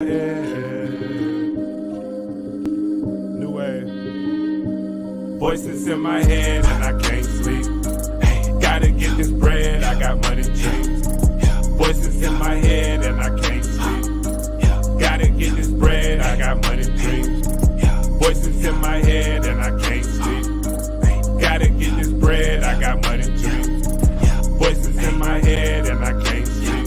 New wave. Voices in my head and I can't sleep. Gotta get this bread, I got money dreams. Voices in my head and I can't sleep. Gotta get this bread, I got money dreams. Voices in my head and I can't sleep. Gotta get this bread, I got money dreams. Voices in my head and I can't sleep.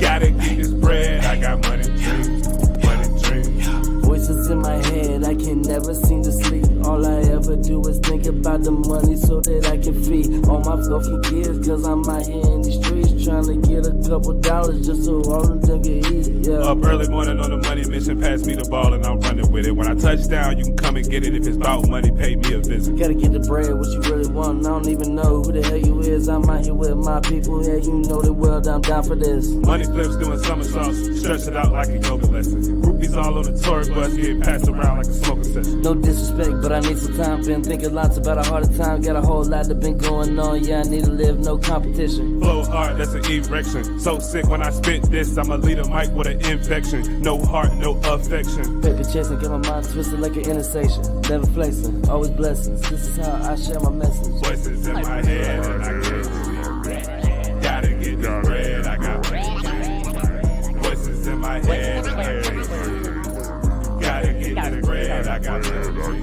Gotta get this bread, I got money dreams. Money dreams. Voices in my head, I can never seem to sleep. All I ever do is think about the money so that I can feed all my fucking kids. Cause I'm out here in the streets trying to get a couple dollars just so all of them can eat. Yeah. Up early morning on a money mission, pass me the ball and I'm running with it. When I touch down, you can come and get it. If it's about money, pay me a visit. Gotta get the bread, what you really want. I don't even know who the hell you is. I'm out here with my people. Yeah, you know the world, I'm down for this. Money flips doing somersaults, stretch it out like a yoga lesson. Groupies all on the tour bus, getting passed around like a smoking session. No disrespect, but I need some time. Been thinking lots about a harder time. Got a whole lot that been going on. Yeah, I need to live, no competition. Flow hard, that's an erection. So sick when I spit this, I'ma lead a mic with an infection. No heart, no affection. Paper chasing, get my mind twisted like an intersection. Never flexing, always blessings. This is how I share my message. Voices in my head and I can't sleep. Gotta get this bread, I got money. Voices in my head and I can't sleep. Gotta get this bread, I got money.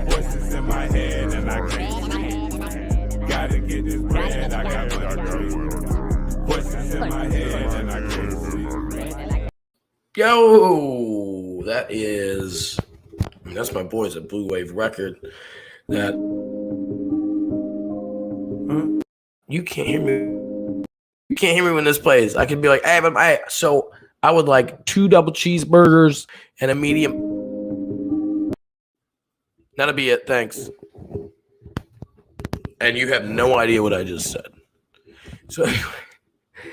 Voices in my head and I can't sleep. Gotta get this bread, I got money. Voices in my head and I can't sleep. Yo, that's my boys at Blue Wave Record. That you can't hear me. You can't hear me when this plays. I can be like, hey, so I would like 2 double cheeseburgers and a medium. That'll be it. Thanks. And you have no idea what I just said. So anyway.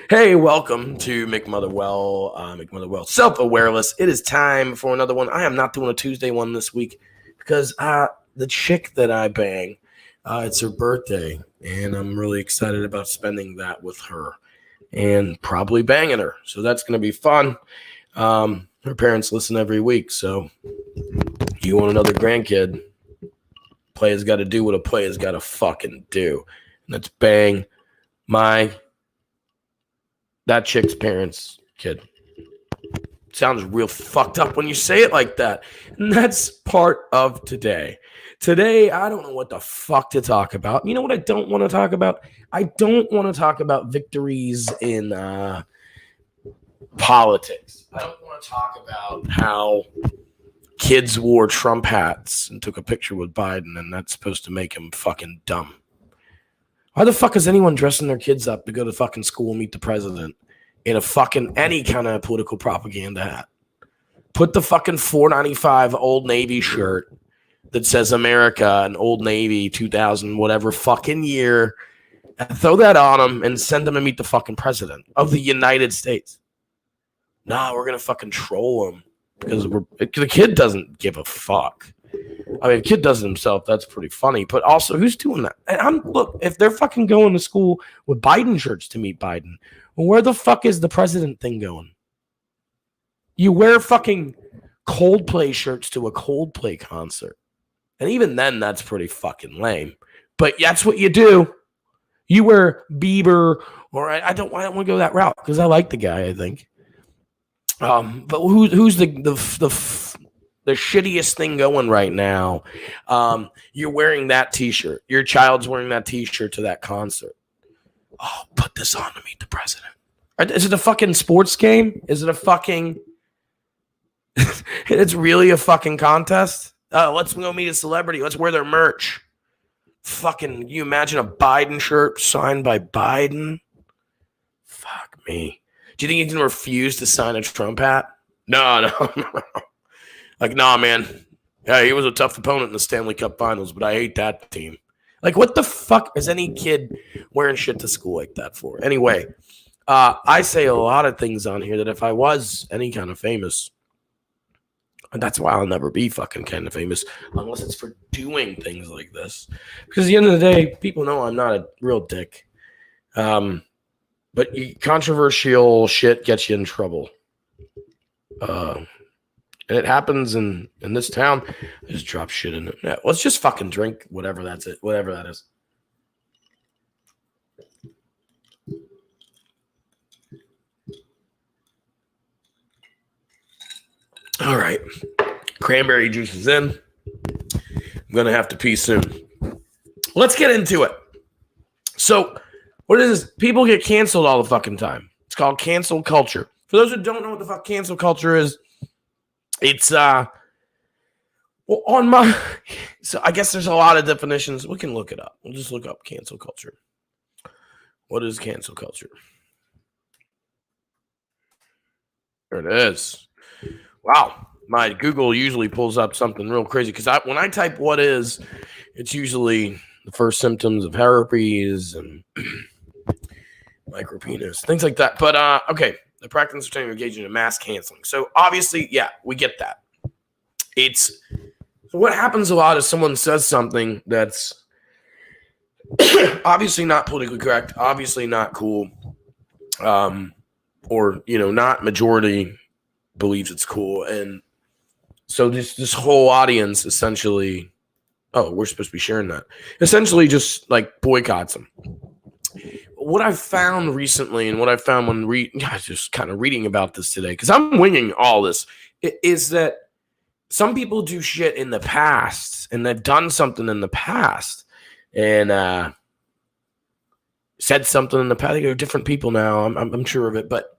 Hey, welcome to Mick Motherwell, Self-Awareless. It is time for another one. I am not doing a Tuesday one this week because the chick that I bang, it's her birthday, and I'm really excited about spending that with her and probably banging her. So that's going to be fun. Her parents listen every week, so you want another grandkid, player's got to do what a player's got to fucking do, and that's bang that chick's parents' kid. Sounds real fucked up when you say it like that. And that's part of today. Today, I don't know what the fuck to talk about. You know what I don't want to talk about? I don't want to talk about victories in politics. I don't want to talk about how kids wore Trump hats and took a picture with Biden, and that's supposed to make him fucking dumb. Why the fuck is anyone dressing their kids up to go to fucking school and meet the president in a fucking any kind of political propaganda hat? Put the fucking $4.95 Old Navy shirt that says America and Old Navy 2000 whatever fucking year, and throw that on them and send them to meet the fucking president of the United States. Nah, we're gonna fucking troll him because the kid doesn't give a fuck. I mean, the kid does it himself. That's pretty funny. But also, who's doing that? And look, if they're fucking going to school with Biden shirts to meet Biden, well, where the fuck is the president thing going? You wear fucking Coldplay shirts to a Coldplay concert. And even then, that's pretty fucking lame. But that's what you do. You wear Bieber, or I don't want to go that route because I like the guy, I think. But who's the shittiest thing going right now? You're wearing that t-shirt. Your child's wearing that t-shirt to that concert. Oh, put this on to meet the president. Is it a fucking sports game? Is it a fucking... It's really a fucking contest? Let's go meet a celebrity. Let's wear their merch. Fucking, you imagine a Biden shirt signed by Biden? Fuck me. Do you think he can refuse to sign a Trump hat? No. Like, nah, man. Yeah, he was a tough opponent in the Stanley Cup Finals, but I hate that team. Like, what the fuck is any kid wearing shit to school like that for? Anyway, I say a lot of things on here that if I was any kind of famous, and that's why I'll never be fucking kind of famous unless it's for doing things like this. Because at the end of the day, people know I'm not a real dick. But controversial shit gets you in trouble. And it happens in this town. I just drop shit in it. Yeah, let's just fucking drink whatever that's it. Whatever that is. All right. Cranberry juice is in. I'm going to have to pee soon. Let's get into it. So, what is this? People get canceled all the fucking time. It's called cancel culture. For those who don't know what the fuck cancel culture is, it's, well, on my, so I guess there's a lot of definitions. We can look it up. We'll just look up cancel culture. What is cancel culture? There it is. Wow. My Google usually pulls up something real crazy because when I type what is, it's usually the first symptoms of herpes and micropenis, things like that. But, okay. The practice of engaging in mass canceling. So obviously, yeah, we get that. So what happens a lot is someone says something that's obviously not politically correct, obviously not cool, or not majority believes it's cool, and so this whole audience essentially, oh, we're supposed to be sharing that, essentially just like boycotts them. What I've found recently, and what I found when just kind of reading about this today, because I'm winging all this, is that some people do shit in the past, and they've done something in the past, and said something in the past. They're different people now. I'm sure of it, but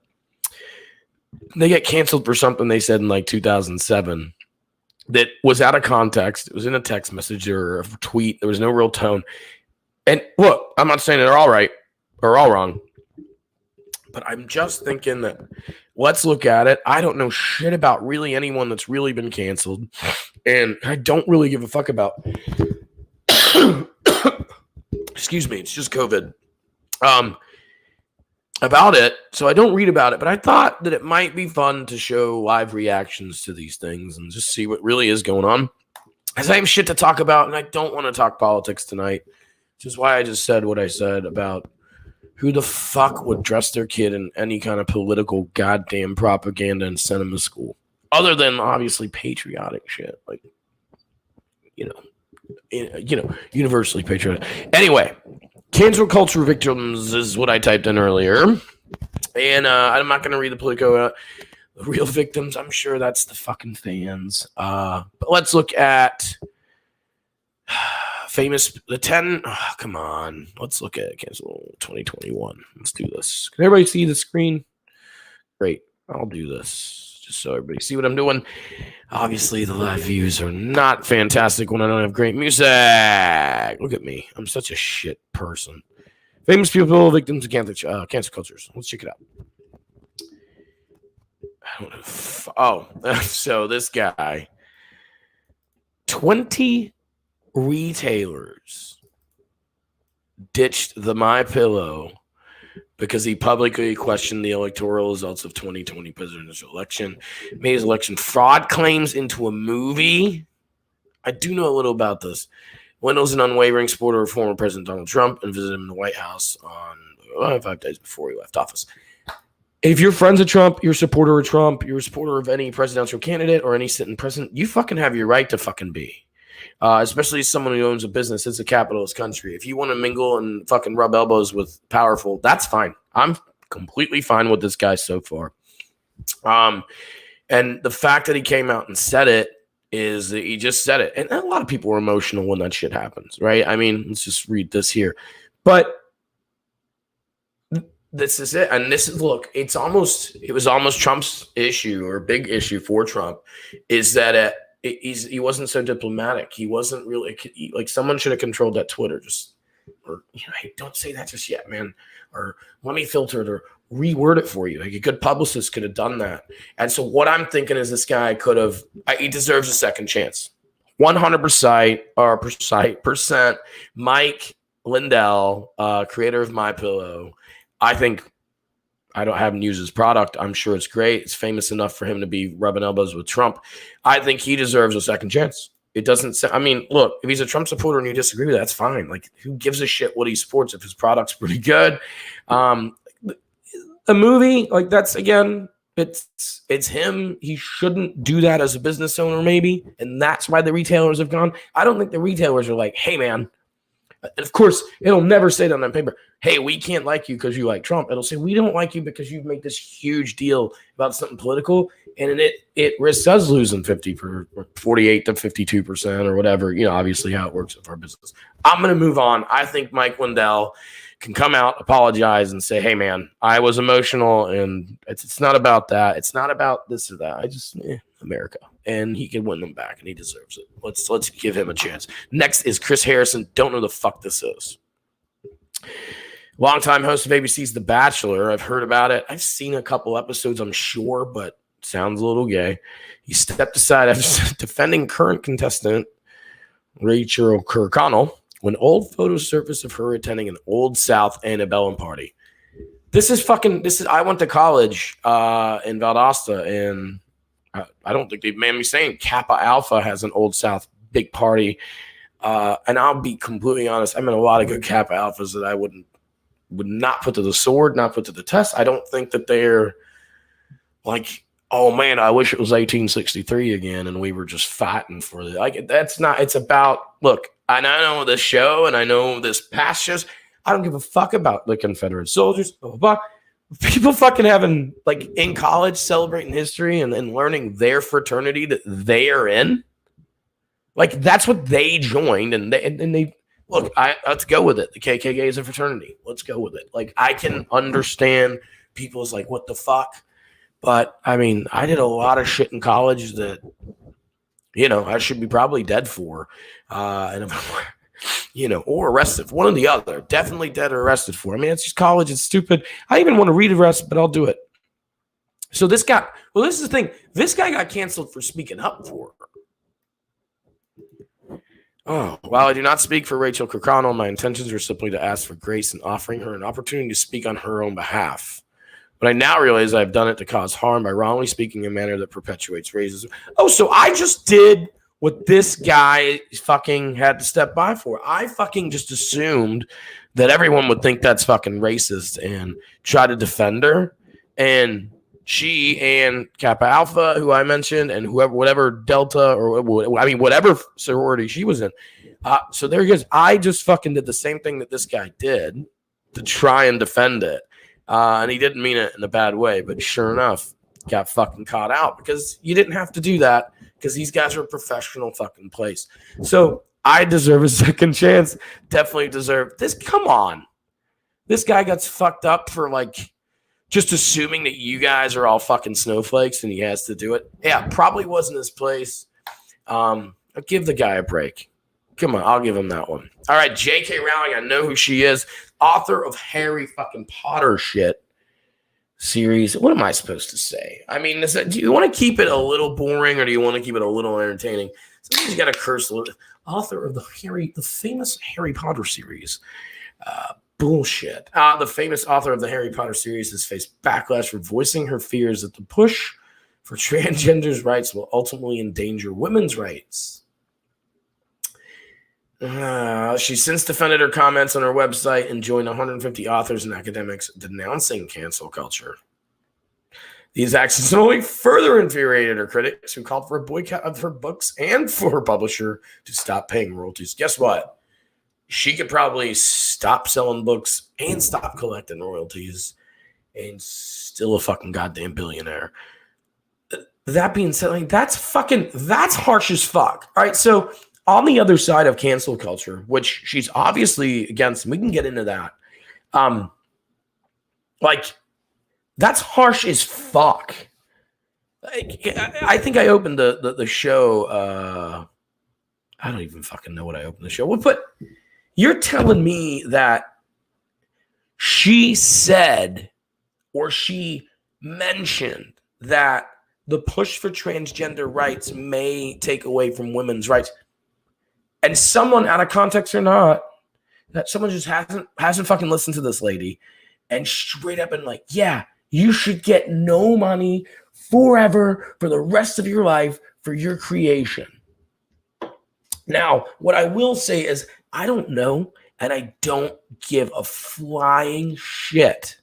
they get canceled for something they said in like 2007 that was out of context. It was in a text message or a tweet. There was no real tone. And look, I'm not saying they're all right or all wrong, but I'm just thinking that let's look at it. I don't know shit about really anyone that's really been canceled, and I don't really give a fuck about excuse me, it's just COVID about it, so I don't read about it, but I thought that it might be fun to show live reactions to these things and just see what really is going on, as I have shit to talk about, and I don't want to talk politics tonight, which is why I just said what I said about who the fuck would dress their kid in any kind of political goddamn propaganda and send them to school, other than obviously patriotic shit, like universally patriotic. Anyway, cancel culture victims is what I typed in earlier, and I'm not going to read the Politico. The real victims, I'm sure that's the fucking fans. But let's look at the 10. Oh, come on, let's look at cancel 2021. Let's do this. Can everybody see the screen? Great, I'll do this just so everybody see what I'm doing. Obviously, the live views are not fantastic when I don't have great music. Look at me. I'm such a shit person. Famous people, victims of cancel cultures. Let's check it out. I don't know. Oh, so this guy. 20 retailers ditched the MyPillow because he publicly questioned the electoral results of 2020 presidential election, made his election fraud claims into a movie. I do know a little about this. Wendell's an unwavering supporter of former President Donald Trump and visited him in the White House on 5 days before he left office. If you're friends of Trump, you're a supporter of Trump, you're a supporter of any presidential candidate or any sitting president, you fucking have your right to fucking be. Especially as someone who owns a business. It's a capitalist country. If you want to mingle and fucking rub elbows with powerful, that's fine. I'm completely fine with this guy so far. And the fact that he came out and said it is that he just said it. And a lot of people were emotional when that shit happens, right? I mean, let's just read this here. But this is it. And this is, look, it was almost Trump's issue, or big issue for Trump, is that he wasn't so diplomatic. He wasn't really, like, someone should have controlled that Twitter. Hey, don't say that just yet, man. Or let me filter it or reword it for you. Like, a good publicist could have done that. And so what I'm thinking is this guy he deserves a second chance. 100% Mike Lindell, creator of MyPillow. I think, I haven't used his product. I'm sure it's great. It's famous enough for him to be rubbing elbows with Trump. I think he deserves a second chance. It doesn't say, I mean, look, if he's a Trump supporter and you disagree with that, that's fine. Like, who gives a shit what he supports if his product's pretty good? The movie, like, that's, again, It's him. He shouldn't do that as a business owner, maybe. And that's why the retailers have gone. I don't think the retailers are like, hey, man. And of course, it'll never say that on paper. Hey, we can't like you because you like Trump. It'll say, we don't like you because you've made this huge deal about something political. And it risks us losing 48 to 52% or whatever, obviously how it works with our business. I'm going to move on. I think Mike Lindell can come out, apologize, and say, hey, man, I was emotional, and it's not about that. It's not about this or that. I just, America. And he can win them back, and he deserves it. Let's give him a chance. Next is Chris Harrison. Don't know the fuck this is. Longtime host of ABC's The Bachelor. I've heard about it. I've seen a couple episodes, I'm sure, but sounds a little gay. He stepped aside after defending current contestant Rachel Kirkconnell when old photos surfaced of her attending an Old South antebellum party. I went to college in Valdosta, and I don't think they've made me saying Kappa Alpha has an Old South big party. And I'll be completely honest, I met a lot of good Kappa Alphas that I would not put to the sword, not put to the test. I don't think that they're like, oh man, I wish it was 1863 again and we were just fighting for it. Like, that's not, it's about, look, I know this show and I know this past shows. I don't give a fuck about the Confederate soldiers, blah, blah, blah. People fucking having, like, in college, celebrating history and learning their fraternity that they are in. Like, that's what they joined. And they look, let's go with it. The KKK is a fraternity. Let's go with it. Like, I can understand people's like, what the fuck? But, I mean, I did a lot of shit in college that, I should be probably dead for. Or arrested for one or the other. Definitely dead or arrested for. I mean, it's just college. It's stupid. I even want to read the rest, but I'll do it. So this guy, this is the thing. This guy got canceled for speaking up for her. Oh, while I do not speak for Rachel Kirkconnell, my intentions are simply to ask for grace and offering her an opportunity to speak on her own behalf. But I now realize I've done it to cause harm by wrongly speaking in a manner that perpetuates racism. Oh, so I just did what this guy fucking had to step by for. I fucking just assumed that everyone would think that's fucking racist and try to defend her. And she and Kappa Alpha, who I mentioned, and whatever Delta or whatever sorority she was in. So there he goes. I just fucking did the same thing that this guy did to try and defend it. And he didn't mean it in a bad way, but sure enough, got fucking caught out because you didn't have to do that because these guys are a professional fucking place. So I deserve a second chance. Definitely deserve this. Come on. This guy gets fucked up for like just assuming that you guys are all fucking snowflakes and he has to do it. Yeah, probably wasn't his place. I'll give the guy a break. Come on, I'll give him that one. All right, J.K. Rowling, I know who she is. Author of Harry fucking Potter shit series. What am I supposed to say? I mean, do you want to keep it a little boring or do you want to keep it a little entertaining? Sometimes you got to curse a little. Author of the famous Harry Potter series. Bullshit. The famous author of the Harry Potter series has faced backlash for voicing her fears that the push for transgenders' rights will ultimately endanger women's rights. She's since defended her comments on her website and joined 150 authors and academics denouncing cancel culture. These actions only further infuriated her critics, who called for a boycott of her books and for her publisher to stop paying royalties. Guess what? She could probably stop selling books and stop collecting royalties and still a fucking goddamn billionaire. That being said, like, that's harsh as fuck. All right, so on the other side of cancel culture, which she's obviously against, we can get into that. That's harsh as fuck. I think I opened the show. I don't even fucking know what I opened the show with, but you're telling me that she said or she mentioned that the push for transgender rights may take away from women's rights. And someone, out of context or not, that someone just hasn't fucking listened to this lady and straight up and like, yeah, you should get no money forever for the rest of your life for your creation. Now, what I will say is I don't know, and I don't give a flying shit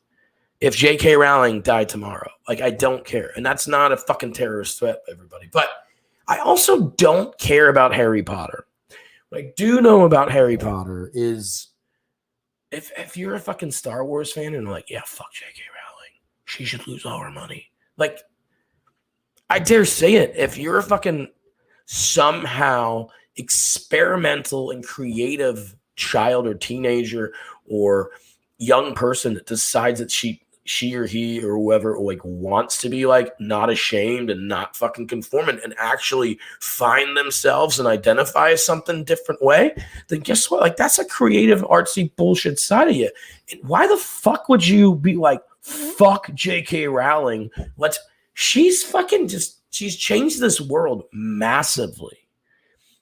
if J.K. Rowling died tomorrow. Like, I don't care. And that's not a fucking terrorist threat, everybody. But I also don't care about Harry Potter. What I do know about Harry Potter is if you're a fucking Star Wars fan and like, yeah, fuck J.K. Rowling, she should lose all her money. Like, I dare say it. If you're a fucking somehow experimental and creative child or teenager or young person that decides that she or he or whoever like wants to be like not ashamed and not fucking conformant and actually find themselves and identify as something different way, then guess what? Like, that's a creative artsy bullshit side of you. And why the fuck would you be like, fuck J.K. Rowling? She's changed this world massively.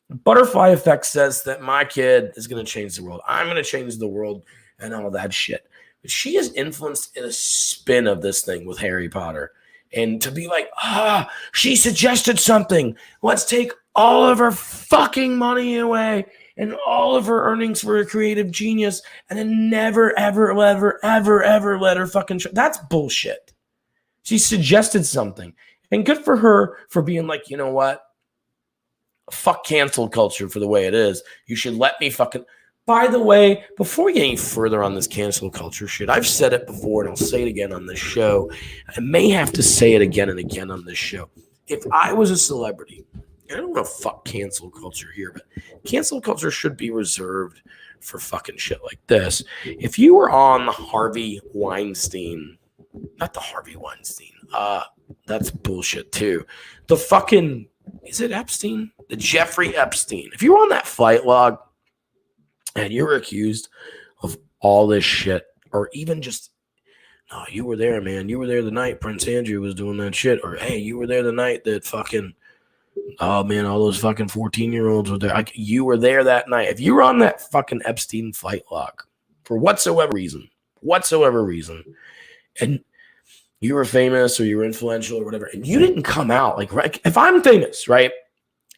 Butterfly Effect says that my kid is going to change the world. I'm going to change the world and all that shit. But she has influenced in a spin of this thing with Harry Potter. And to be like, she suggested something. Let's take all of her fucking money away and all of her earnings for a creative genius and then never, ever, ever, ever, ever let her fucking... That's bullshit. She suggested something. And good for her for being like, you know what? Fuck cancel culture for the way it is. You should let me fucking... By the way, before we get any further on this cancel culture shit, I've said it before and I'll say it again on this show. I may have to say it again and again on this show. If I was a celebrity, I don't want to fuck cancel culture here, but cancel culture should be reserved for fucking shit like this. If you were on the Harvey Weinstein, not the Harvey Weinstein, that's bullshit too. The fucking, is it Epstein? The Jeffrey Epstein. If you were on that flight log, and you were accused of all this shit, or even just, no, you were there, man. You were there the night Prince Andrew was doing that shit. Or, hey, you were there the night that fucking, oh, man, all those fucking 14-year-olds were there. You were there that night. If you were on that fucking Epstein flight log for whatsoever reason, and you were famous or you were influential or whatever, and you didn't come out, like, right, if I'm famous, right,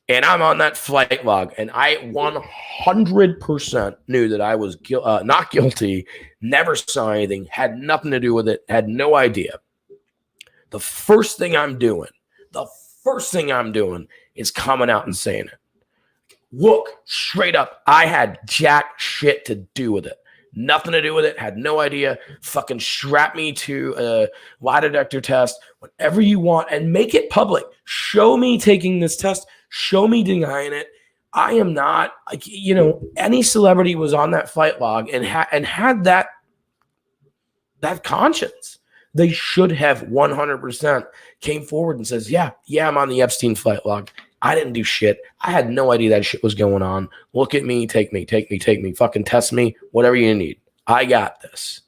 and I'm on that flight log, and I 100% knew that I was not guilty, never saw anything, had nothing to do with it, had no idea. The first thing I'm doing is coming out and saying it. Look, straight up, I had jack shit to do with it. Nothing to do with it, had no idea. Fucking strap me to a lie detector test, whatever you want, and make it public. Show me taking this test. Show me denying it. I am not, like, you know, any celebrity was on that flight log and had that conscience. They should have 100% came forward and says, yeah, I'm on the Epstein flight log. I didn't do shit. I had no idea that shit was going on. Look at me, take me, fucking test me, whatever you need. I got this.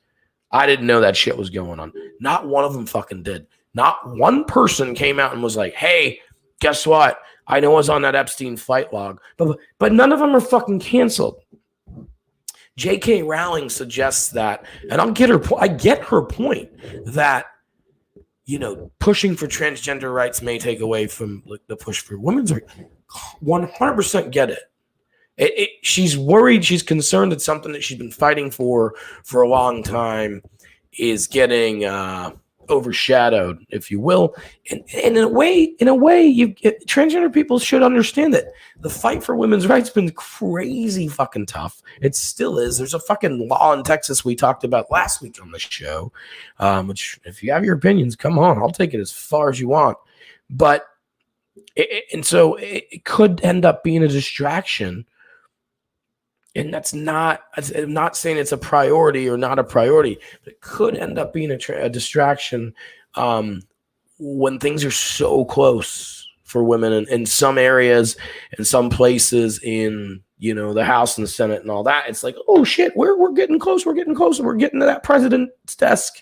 I didn't know that shit was going on. Not one of them fucking did. Not one person came out and was like, hey, guess what? I know I was on that Epstein flight log, but none of them are fucking canceled. J.K. Rowling suggests that, and I get her point that, you know, pushing for transgender rights may take away from like the push for women's rights. 100% get it. She's worried, she's concerned that something that she's been fighting for a long time is getting overshadowed, if you will. And in a way, transgender people should understand that the fight for women's rights has been crazy fucking tough. It still is. There's a fucking law in Texas we talked about last week on the show, which if you have your opinions, come on, I'll take it as far as you want. But so it could end up being a distraction. And that's not, I'm not saying it's a priority or not a priority, but it could end up being a distraction when things are so close for women in some areas and some places in, you know, the House and the Senate and all that. It's like, oh shit, we're getting close. We're getting closer. We're getting to that president's desk.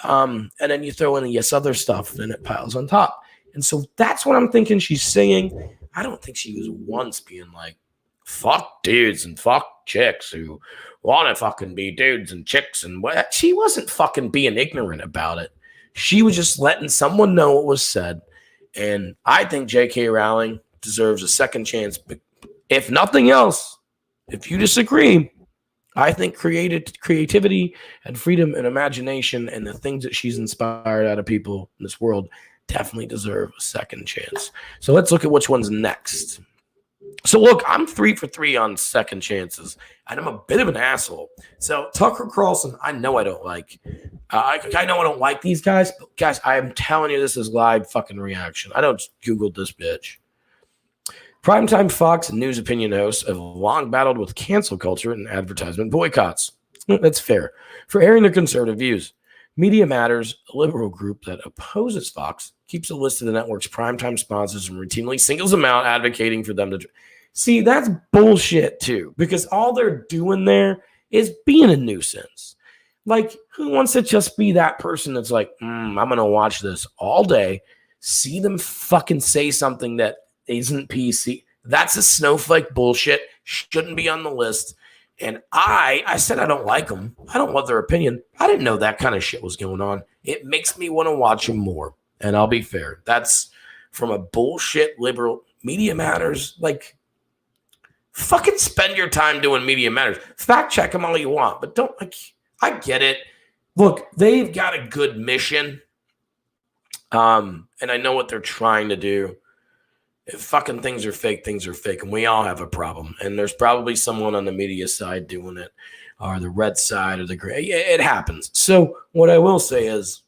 And then you throw in the yes other stuff and it piles on top. And so that's what I'm thinking she's saying. I don't think she was once being like, fuck dudes and fuck chicks who want to fucking be dudes and chicks and what. She wasn't fucking being ignorant about it. She was just letting someone know what was said. And I think J.K. Rowling deserves a second chance. But if nothing else, if you disagree, I think creativity and freedom and imagination and the things that she's inspired out of people in this world definitely deserve a second chance. So let's look at which one's next. So look, I'm 3 for 3 on second chances, and I'm a bit of an asshole. So Tucker Carlson, I know I don't like. I know I don't like these guys, but guys, I am telling you, this is live fucking reaction. I don't Googled this bitch. Primetime Fox and news opinion hosts have long battled with cancel culture and advertisement boycotts. That's fair. For airing their conservative views. Media Matters, a liberal group that opposes Fox, keeps a list of the network's primetime sponsors and routinely singles them out, advocating for them to... See, that's bullshit, too, because all they're doing there is being a nuisance. Like, who wants to just be that person that's like, I'm going to watch this all day, see them fucking say something that isn't PC. That's a snowflake bullshit. Shouldn't be on the list. And I said I don't like them. I don't love their opinion. I didn't know that kind of shit was going on. It makes me want to watch them more. And I'll be fair. That's from a bullshit liberal Media Matters. Like, fucking spend your time doing Media Matters. Fact check them all you want. But don't, like, I get it. Look, they've got a good mission. And I know what they're trying to do. If fucking things are fake, and we all have a problem. And there's probably someone on the media side doing it, or the red side, or the gray. It happens. So what I will say is,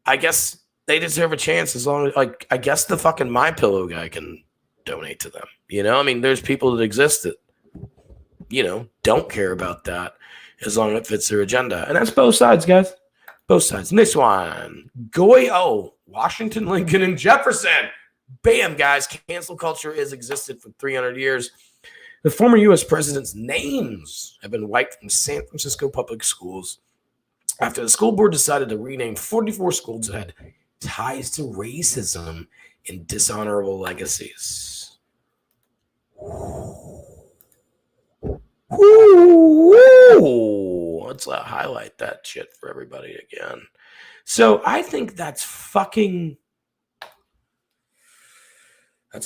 I guess they deserve a chance as long as, like, I guess the fucking MyPillow guy can donate to them. You know, I mean, there's people that exist that, you know, don't care about that as long as it fits their agenda. And that's both sides, guys. Both sides. Next one. Goya, Washington, Lincoln, and Jefferson. Bam, guys. Cancel culture has existed for 300 years. The former U.S. president's names have been wiped from San Francisco public schools after the school board decided to rename 44 schools that had ties to racism and dishonorable legacies. Ooh, let's highlight that shit for everybody again. So I think that's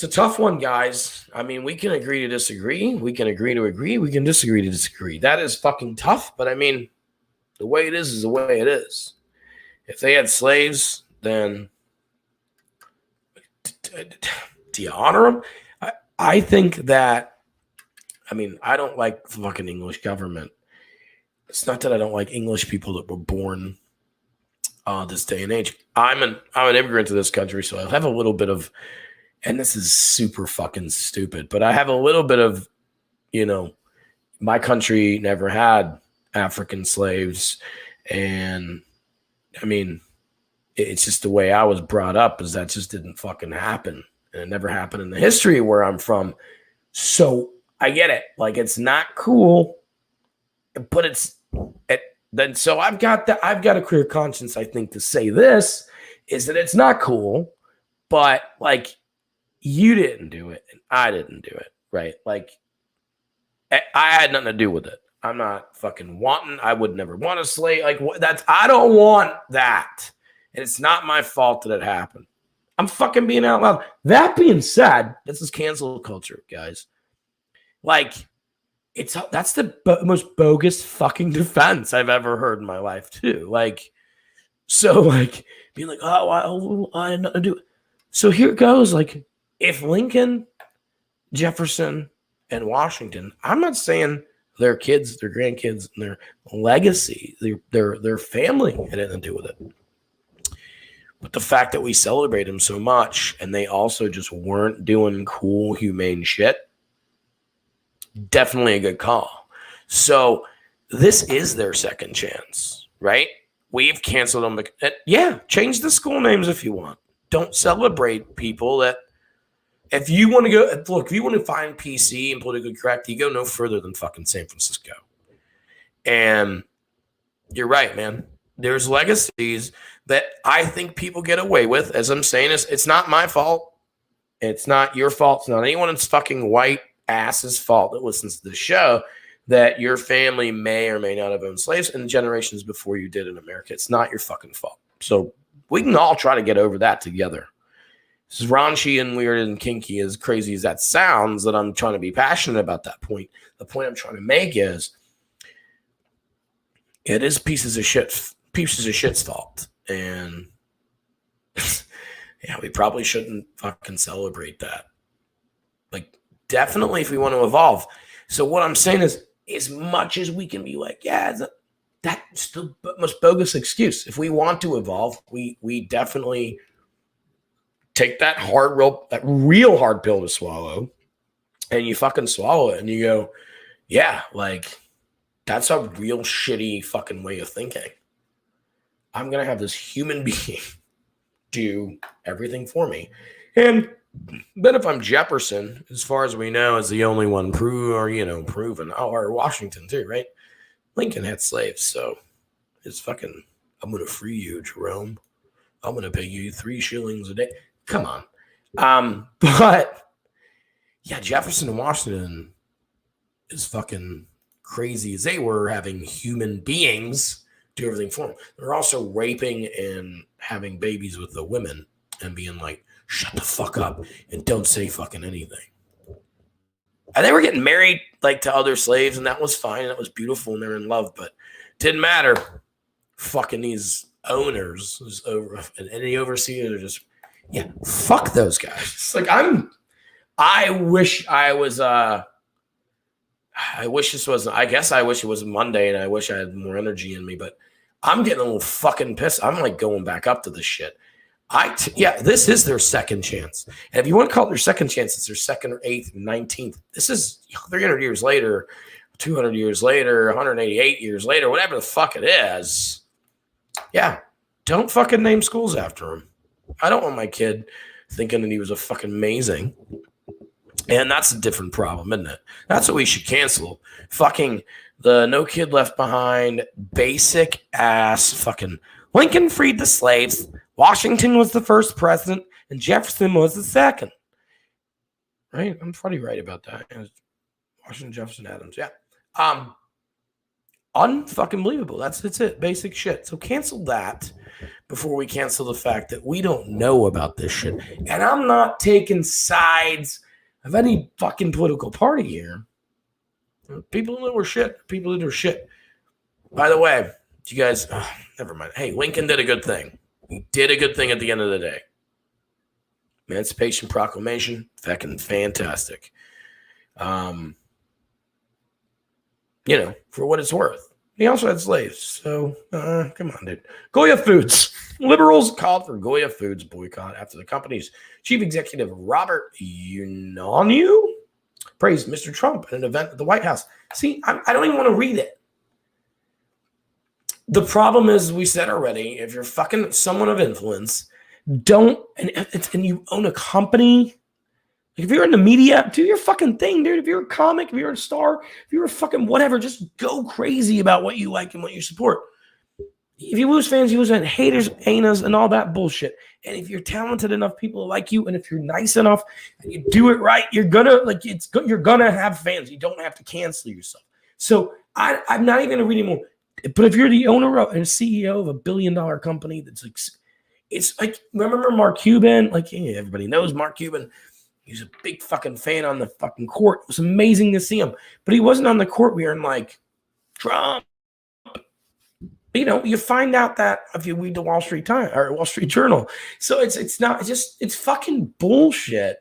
a tough one, guys. I mean, we can agree to disagree. We can agree to agree. We can disagree to disagree. That is fucking tough, but I mean, the way it is the way it is. If they had slaves, then do you honor them? I think that, I mean, I don't like fucking English government. It's not that I don't like English people that were born this day and age. I'm an immigrant to this country, so I have a little bit of, and this is super fucking stupid, but I have a little bit of, you know, my country never had African slaves. And I mean, it's just the way I was brought up, is that just didn't fucking happen. And it never happened in the history of where I'm from. So I get it. Like, it's not cool, but so I've got a clear conscience, I think, to say this is that it's not cool, but like, you didn't do it and I didn't do it, right? Like, I had nothing to do with it. I'm not fucking wanting. I would never want to slay. Like, I don't want that. And it's not my fault that it happened. I'm fucking being out loud. That being said, this is cancel culture, guys. Like, that's the most bogus fucking defense I've ever heard in my life, too. Like, so, like, being like, oh, I had nothing to do. So here it goes. Like, if Lincoln, Jefferson, and Washington, I'm not saying their kids, their grandkids, and their legacy, their family had anything to do with it. But the fact that we celebrate them so much and they also just weren't doing cool, humane shit, definitely a good call. So this is their second chance, right? We've canceled them. Yeah, change the school names if you want. Don't celebrate people that, if you want to go, look, if you want to find PC and politically correct, you go no further than fucking San Francisco. And you're right, man. There's legacies that I think people get away with. As I'm saying, it's not my fault. It's not your fault. It's not anyone's fucking white ass's fault that listens to the show that your family may or may not have owned slaves in generations before you did in America. It's not your fucking fault. So we can all try to get over that together. This is raunchy and weird and kinky, as crazy as that sounds, that I'm trying to be passionate about that point. The point I'm trying to make is it is pieces of shit's fault. And yeah, we probably shouldn't fucking celebrate that. Like, definitely if we want to evolve. So what I'm saying is, as much as we can be like, yeah, that's the most bogus excuse. If we want to evolve, we definitely take that real hard pill to swallow, and you fucking swallow it, and you go, yeah, like, that's a real shitty fucking way of thinking. I'm going to have this human being do everything for me. And then if I'm Jefferson, as far as we know, is the only one proven. Oh, or Washington too, right? Lincoln had slaves, so it's fucking, I'm going to free you, Jerome. I'm going to pay you 3 shillings a day. Come on. But yeah, Jefferson and Washington, as fucking crazy as they were, having human beings do everything for them, they're also raping and having babies with the women and being like, shut the fuck up and don't say fucking anything. And they were getting married like to other slaves, and that was fine. That was beautiful, and they're in love, but didn't matter. Fucking these owners and any overseers are just, yeah, fuck those guys. It's like, I wish I was I wish it was Monday, and I wish I had more energy in me, but I'm getting a little fucking pissed. I'm like going back up to this shit. This is their second chance. And if you want to call it their second chance, it's their second or 8th, 19th. This is 300 years later, 200 years later, 188 years later, whatever the fuck it is. Yeah, don't fucking name schools after him. I don't want my kid thinking that he was a fucking amazing. And that's a different problem, isn't it? That's what we should cancel. Fucking the No Kid Left Behind, basic ass fucking Lincoln freed the slaves. Washington was the first president, and Jefferson was the second. Right? I'm pretty right about that. Washington, Jefferson, Adams. Yeah. Unfucking believable. That's it. Basic shit. So cancel that before we cancel the fact that we don't know about this shit. And I'm not taking sides of any fucking political party here. People know we're shit. People do shit. By the way, you guys, never mind. Hey, Lincoln did a good thing. He did a good thing at the end of the day. Emancipation Proclamation, fucking fantastic. For what it's worth. He also had slaves. So, come on, dude. Goya Foods. Liberals called for Goya Foods boycott after the company's chief executive, Robert Unanu, praised Mr. Trump at an event at the White House. See, I don't even want to read it. The problem is, we said already, if you're fucking someone of influence, and you own a company, if you're in the media, do your fucking thing, dude. If you're a comic, if you're a star, if you're a fucking whatever, just go crazy about what you like and what you support. If you lose fans, you lose haters, annas, and all that bullshit. And if you're talented enough, people like you, and if you're nice enough and you do it right, you're gonna have fans. You don't have to cancel yourself. So I'm not even gonna read anymore. But if you're the owner and CEO of a $1 billion company, it's like, remember Mark Cuban? Like, yeah, everybody knows Mark Cuban. He's a big fucking fan on the fucking court. It was amazing to see him. But he wasn't on the court wearing like Trump. You find out that if you read the Wall Street Journal. So it's fucking bullshit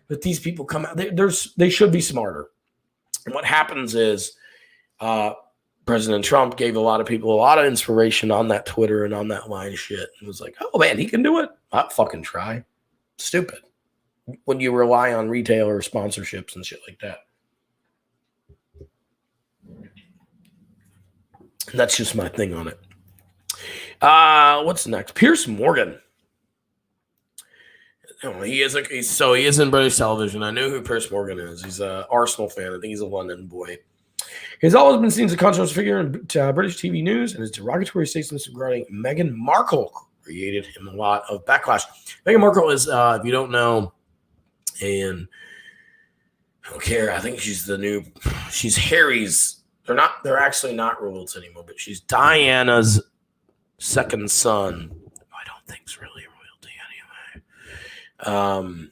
that these people come out. They should be smarter. And what happens is President Trump gave a lot of people a lot of inspiration on that Twitter and on that line shit. And was like, oh man, he can do it. I'll fucking try. Stupid. When you rely on retailer sponsorships and shit like that. And that's just my thing on it. What's next? Piers Morgan. He is in British television. I know who Piers Morgan is. He's an Arsenal fan. I think he's a London boy. He's always been seen as a controversial figure in British TV news, and his derogatory statements regarding Meghan Markle created him a lot of backlash. Meghan Markle is, if you don't know, and I don't care, I think she's Harry's. They're actually not royals anymore, but she's Diana's second son, who I don't think is really royalty anyway.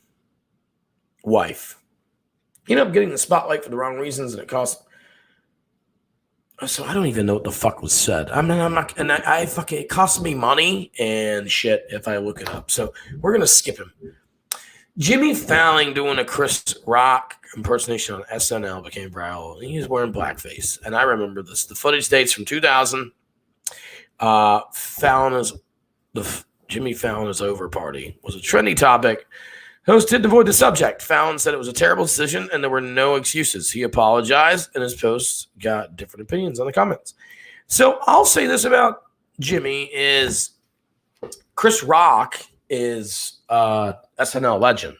Wife. He ended up getting the spotlight for the wrong reasons, and it cost So I don't even know what the fuck was said. I mean, I'm not, and I fucking, it costs me money and shit if I look it up. So we're going to skip him. Jimmy Fallon doing a Chris Rock impersonation on SNL became viral. He was wearing blackface. And I remember this. The footage dates from 2000. Jimmy Fallon's over party was a trendy topic. Host didn't avoid the subject. Fallon said it was a terrible decision and there were no excuses. He apologized and his posts got different opinions on the comments. So I'll say this about Jimmy is Chris Rock is SNL legend.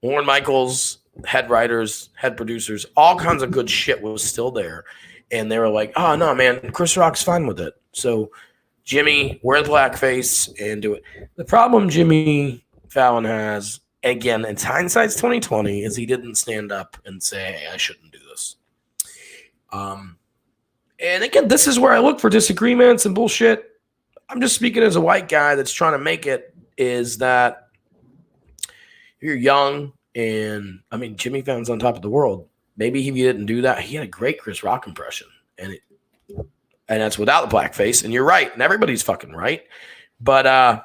Warren Michaels, head writers, head producers, all kinds of good shit was still there. And they were like, oh, no, man, Chris Rock's fine with it. So Jimmy, wear the blackface and do it. The problem Jimmy Fallon has, again, in hindsight's 2020, is he didn't stand up and say, hey, I shouldn't do this. And again, this is where I look for disagreements and bullshit. I'm just speaking as a white guy that's trying to make it, is that you're young and, I mean, Jimmy Fallon's on top of the world. Maybe he didn't do that. He had a great Chris Rock impression. And that's without the blackface. And you're right. And everybody's fucking right. But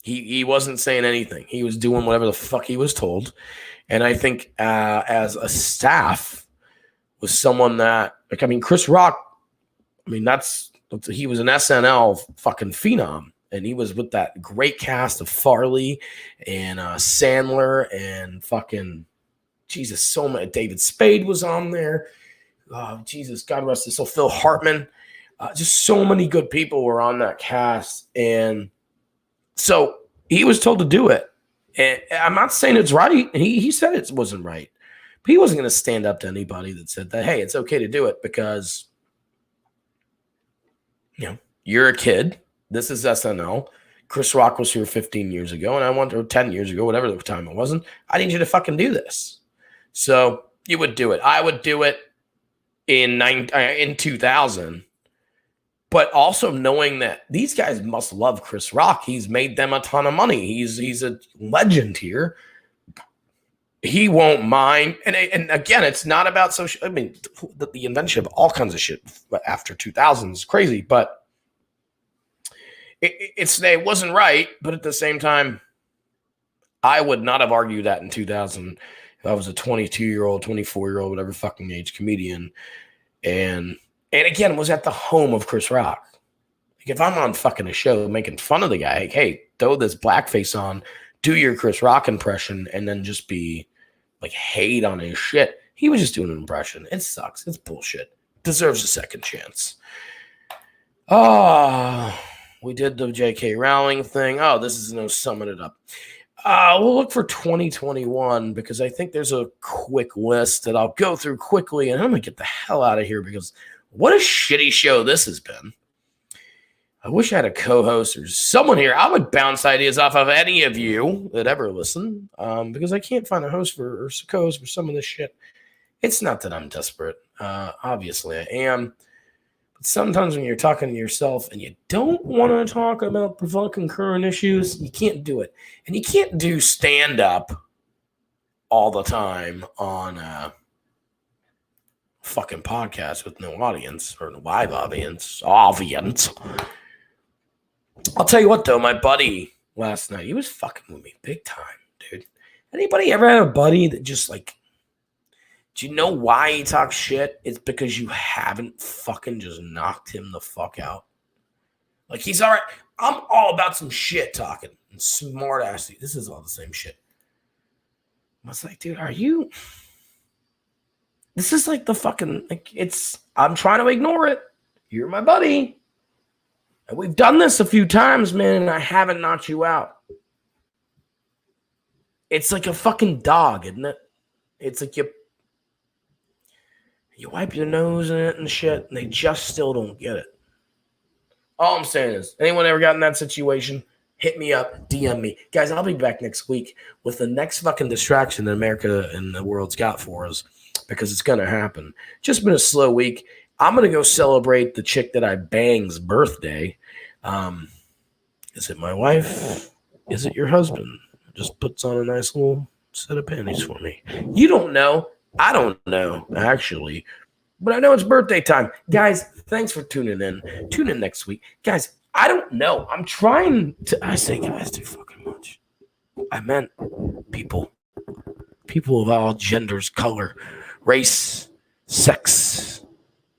he wasn't saying anything. He was doing whatever the fuck he was told. And I think as a staff was someone that, like, I mean, Chris Rock, I mean, he was an SNL fucking phenom. And he was with that great cast of Farley and Sandler and fucking, Jesus, so many. David Spade was on there. Oh, Jesus, God rest his soul. Phil Hartman. Just so many good people were on that cast. And so he was told to do it. And I'm not saying it's right. He said it wasn't right. But he wasn't going to stand up to anybody that said that, hey, it's okay to do it because, you know, you're a kid. This is SNL. Chris Rock was here 15 years ago, and I want, or 10 years ago, whatever the time it wasn't. I need you to fucking do this. So you would do it. I would do it in 2000. But also knowing that these guys must love Chris Rock. He's made them a ton of money. He's a legend here. He won't mind. And again, it's not about social. I mean, the invention of all kinds of shit after 2000 is crazy. But it wasn't right. But at the same time, I would not have argued that in 2000 if I was a 22-year-old, 24-year-old, whatever fucking age comedian. And again, was at the home of Chris Rock. Like, if I'm on fucking a show making fun of the guy, like, hey, throw this blackface on, do your Chris Rock impression, and then just be like hate on his shit. He was just doing an impression. It sucks. It's bullshit. Deserves a second chance. Oh, we did the J.K. Rowling thing. Oh, this is no summing it up. We'll look for 2021 because I think there's a quick list that I'll go through quickly, and I'm going to get the hell out of here because what a shitty show this has been. I wish I had a co-host or someone here. I would bounce ideas off of any of you that ever listen because I can't find a host or co-host for some of this shit. It's not that I'm desperate. Obviously, I am. But sometimes when you're talking to yourself and you don't want to talk about the fucking current issues, you can't do it. And you can't do stand-up all the time on fucking podcast with no audience or no live audience. I'll tell you what, though, my buddy last night, he was fucking with me big time, dude. Anybody ever had a buddy that just like, do you know why he talks shit? It's because you haven't fucking just knocked him the fuck out. Like, he's all right. I'm all about some shit talking and smart ass. This is all the same shit. I was like, dude, are you? This is like the fucking, like, I'm trying to ignore it. You're my buddy. And we've done this a few times, man, and I haven't knocked you out. It's like a fucking dog, isn't it? It's like you wipe your nose in it and shit, and they just still don't get it. All I'm saying is, anyone ever got in that situation, hit me up, DM me. Guys, I'll be back next week with the next fucking distraction that America and the world's got for us because it's going to happen. Just been a slow week. I'm going to go celebrate the chick that I bang's birthday. Is it my wife? Is it your husband? Just puts on a nice little set of panties for me. You don't know. I don't know, actually. But I know it's birthday time. Guys, thanks for tuning in. Tune in next week. Guys, I don't know. I'm trying to... I say guys too fucking much. I meant people. People of all genders, color, race, sex,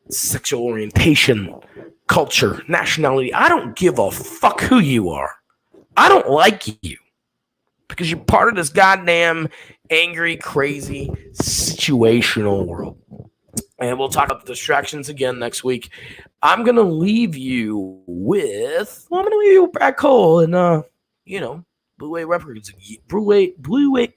sexual orientation, culture, nationality. I don't give a fuck who you are. I don't like you because you're part of this goddamn angry, crazy, situational world. And we'll talk about distractions again next week. I'm going to leave you with... Well, I'm going to leave you with Brad Cole and, Blue Wave Records. Blue Wave...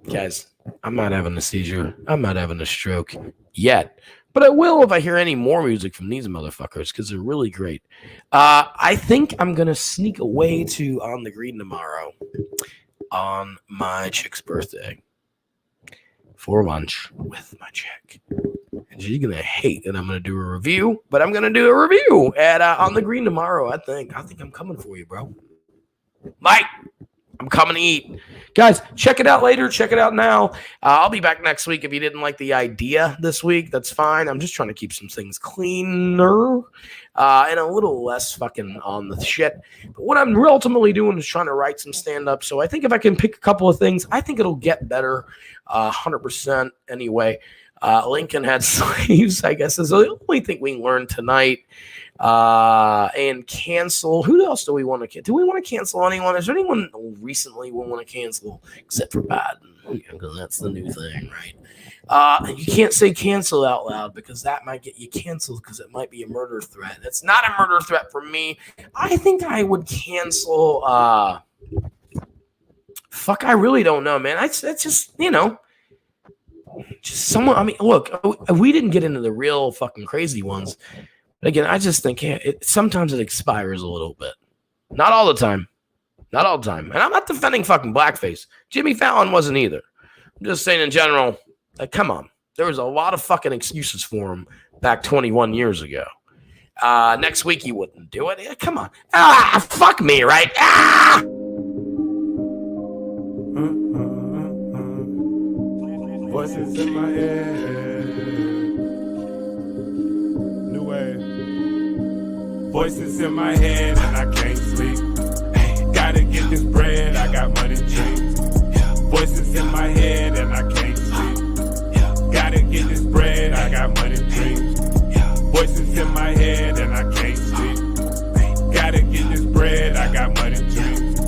Guys, I'm not having a seizure. I'm not having a stroke yet. But I will if I hear any more music from these motherfuckers because they're really great. I think I'm going to sneak away to On the Green tomorrow on my chick's birthday for lunch with my chick. And she's going to hate that I'm going to do a review, but I'm going to do a review at On the Green tomorrow, I think. I think I'm coming for you, bro. Mike, I'm coming to eat. Guys, check it out later. Check it out now. I'll be back next week. If you didn't like the idea this week, that's fine. I'm just trying to keep some things cleaner and a little less fucking on the shit. But what I'm ultimately doing is trying to write some stand-up. So I think if I can pick a couple of things, I think it'll get better 100% anyway. Lincoln had slaves, I guess, is the only thing we learned tonight. And cancel. Who else do we want to cancel? Do we want to cancel anyone? Is there anyone recently we want to cancel except for Biden? Because that's the new thing, right? You can't say cancel out loud because that might get you canceled because it might be a murder threat. It's not a murder threat for me. I think I would cancel. Fuck, I really don't know, man. It's just, just someone. I mean, look, we didn't get into the real fucking crazy ones. But again, I just think sometimes it expires a little bit. Not all the time. Not all the time. And I'm not defending fucking blackface. Jimmy Fallon wasn't either. I'm just saying in general, like, come on. There was a lot of fucking excuses for him back 21 years ago. Next week he wouldn't do it. Yeah, come on. Fuck me, right? Voices in my head. Voices in my head and I can't sleep. Gotta get this bread, I got money dreams. Voices in my head and I can't sleep. Gotta get this bread, I got money dreams. Voices in my head and I can't sleep. Gotta get this bread, I got money dreams.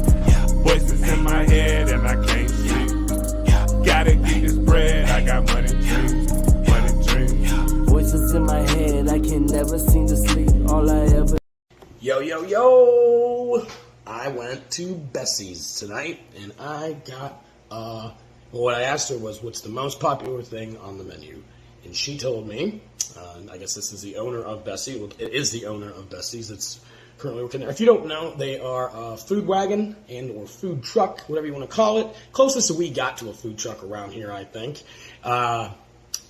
Voices in my head and I can't sleep. Gotta get this bread, I got money dreams. Money dreams. Voices in my head, I can never seem to sleep. All I ever... Yo. I went to Bessie's tonight, and I got, what I asked her was, what's the most popular thing on the menu? And she told me, I guess this is the owner of Bessie. Well, it is the owner of Bessie's that's currently working there. If you don't know, they are a food wagon and or food truck, whatever you want to call it. Closest we got to a food truck around here, I think.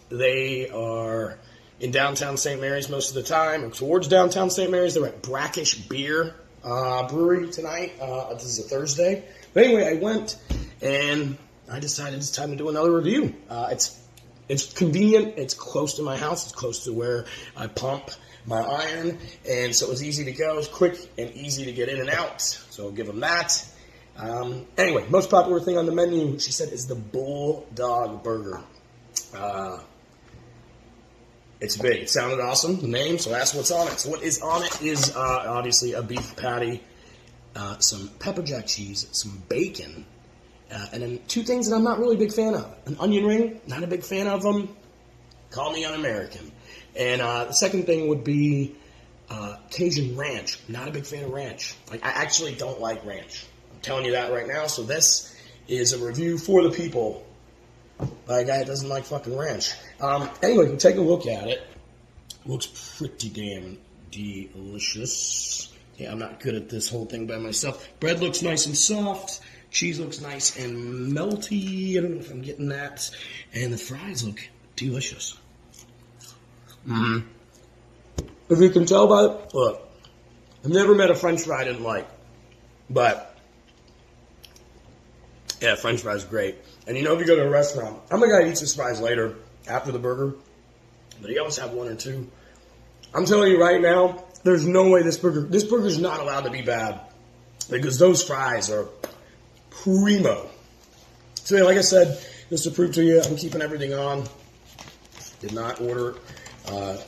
They are in downtown St. Mary's most of the time, or towards downtown St. Mary's. They're at Brackish Beer Brewery tonight. This is a Thursday. But anyway, I went, and I decided it's time to do another review. It's convenient. It's close to my house. It's close to where I pump my iron, and so it was easy to go. It was quick and easy to get in and out, so I'll give them that. Anyway, most popular thing on the menu, she said, is the Bulldog Burger. It's big. It sounded awesome, the name, so that's what's on it. So what is on it is obviously a beef patty, some pepper jack cheese, some bacon, and then two things that I'm not really a big fan of. An onion ring, not a big fan of them. Call me un-American. And the second thing would be Cajun ranch. Not a big fan of ranch. Like, I actually don't like ranch. I'm telling you that right now. So this is a review for the people. By a guy that doesn't like fucking ranch. Anyway, we'll take a look at it. Looks pretty damn delicious. Yeah, I'm not good at this whole thing by myself. Bread looks nice and soft. Cheese looks nice and melty. I don't know if I'm getting that. And the fries look delicious. If you can tell by it, look, I've never met a French fry I didn't like. But Yeah, French fries are great. And you know, if you go to a restaurant, I'm a guy who eats his fries later, after the burger, but he always have one or two. I'm telling you right now, there's no way this burger's not allowed to be bad, because those fries are primo. So like I said, just to prove to you, I'm keeping everything on. Did not order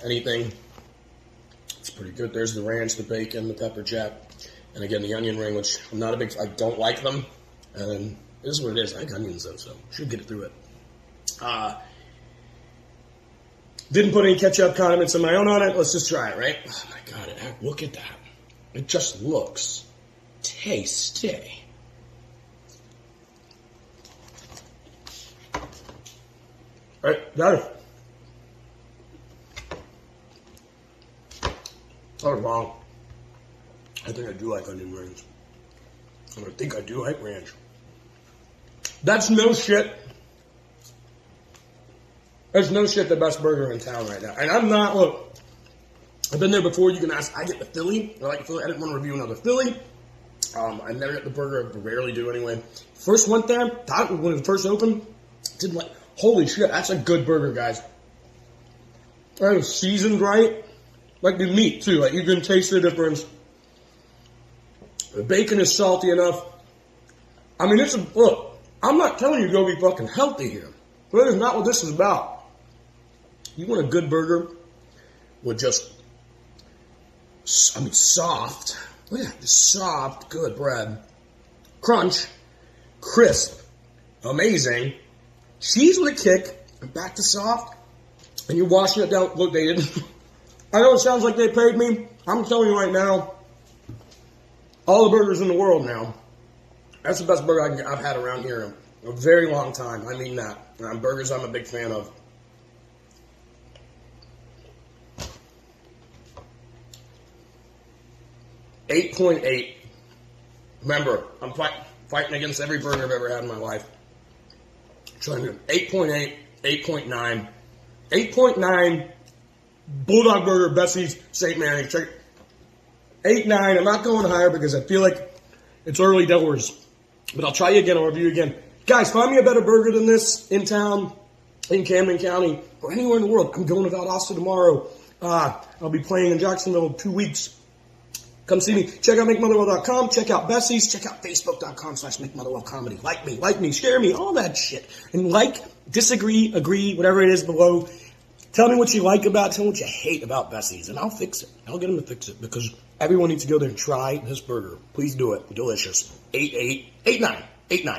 anything. It's pretty good. There's the ranch, the bacon, the pepper jack, and again the onion ring, which I'm not a big. I don't like them, and it is what it is. I like onions though, so should get it through it. Didn't put any ketchup condiments of my own on it. Let's just try it, right? Oh my god! Look at that. It just looks tasty. All right, got it. I was wrong. I think I do like onion rings. I think I do like ranch. That's no shit. There's no shit the best burger in town right now. And I'm not, look, I've been there before. You can ask, I get the Philly. I like the Philly. I didn't want to review another Philly. I never get the burger. I rarely do anyway. First went there, thought when it first opened, didn't like, holy shit, that's a good burger, guys. It was seasoned right. Like the meat, too. Like, you can taste the difference. The bacon is salty enough. I mean, look, I'm not telling you to go be fucking healthy here. That is not what this is about. You want a good burger with just, soft. Look at that, this soft, good bread. Crunch, crisp, amazing. Cheese with a kick, and back to soft. And you're washing it down. Look, they didn't. I know it sounds like they paid me. I'm telling you right now, all the burgers in the world now, that's the best burger I've had around here in a very long time. I mean that. Burgers I'm a big fan of. $8.8. Remember, I'm fighting against every burger I've ever had in my life. Trying to 8.8, 8.9, 8.9. Bulldog Burger, Bessie's, St. Mary's. Check it. 8.9. I'm not going higher because I feel like it's early doors. But I'll try you again. I'll review again. Guys, find me a better burger than this in town, in Camden County, or anywhere in the world. I'm going to Valdosta tomorrow. I'll be playing in Jacksonville in 2 weeks. Come see me. Check out MickMotherwell.com. Check out Bessie's. Check out Facebook.com/MickMotherwellComedy. Like me, share me, all that shit. And disagree, agree, whatever it is below. Tell me what you like about it. Tell me what you hate about Bessie's, and I'll fix it. I'll get them to fix it because everyone needs to go there and try this burger. Please do it. Delicious. 8.8, 8.9, 8.9.